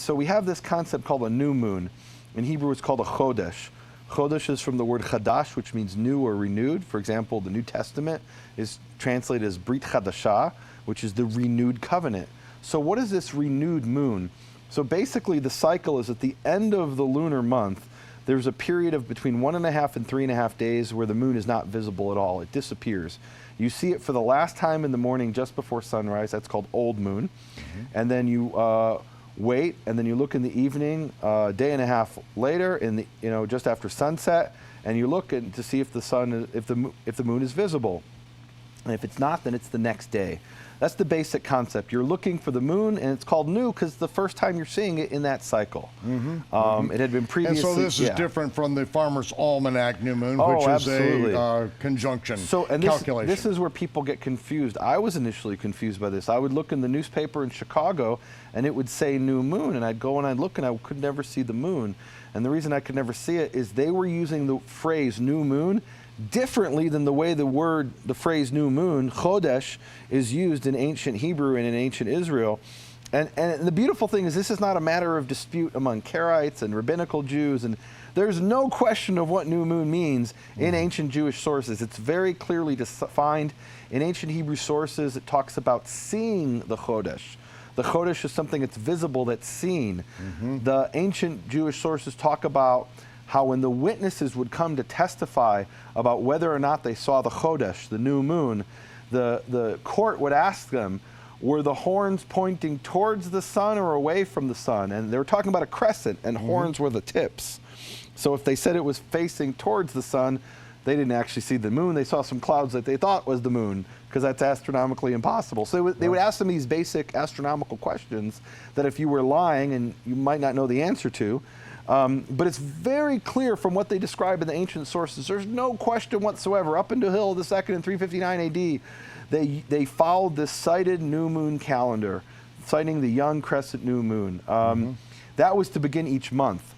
so we have this concept called a new moon. In Hebrew, it's called a chodesh. Chodesh is from the word chadash, which means new or renewed. For example, the New Testament is translated as Brit Chadashah, which is the renewed covenant. So what is this renewed moon? So basically, the cycle is at the end of the lunar month, there's a period of between 1.5 and 3.5 days where the moon is not visible at all. It disappears. You see it for the last time in the morning just before sunrise. That's called old moon. And then you wait, and then you look in the evening, day and a half later, just after sunset, and you look to see if the moon is visible. And if it's not, then it's the next day. That's the basic concept. You're looking for the moon, and it's called new because it's the first time you're seeing it in that cycle. It had been previously. And so this is different from the Farmer's Almanac new moon, which is a conjunction calculation. This is where people get confused. I was initially confused by this. I would look in the newspaper in Chicago, and it would say new moon, and I'd go and I'd look, and I could never see the moon. And the reason I could never see it is they were using the phrase new moon differently than the way the phrase new moon, chodesh, is used in ancient Hebrew and in ancient Israel. And the beautiful thing is this is not a matter of dispute among Karaites and rabbinical Jews, and there's no question of what new moon means in ancient Jewish sources. It's very clearly defined. In ancient Hebrew sources, it talks about seeing the chodesh. The chodesh is something that's visible, that's seen. The ancient Jewish sources talk about how when the witnesses would come to testify about whether or not they saw the chodesh, the new moon, the court would ask them, were the horns pointing towards the sun or away from the sun? And they were talking about a crescent, and horns were the tips. So if they said it was facing towards the sun, they didn't actually see the moon. They saw some clouds that they thought was the moon, because that's astronomically impossible. So they would ask them these basic astronomical questions that if you were lying, and you might not know the answer to, but it's very clear from what they describe in the ancient sources. There's no question whatsoever. Up until the second in 359 AD, they followed this cited new moon calendar, citing the young crescent new moon. That was to begin each month.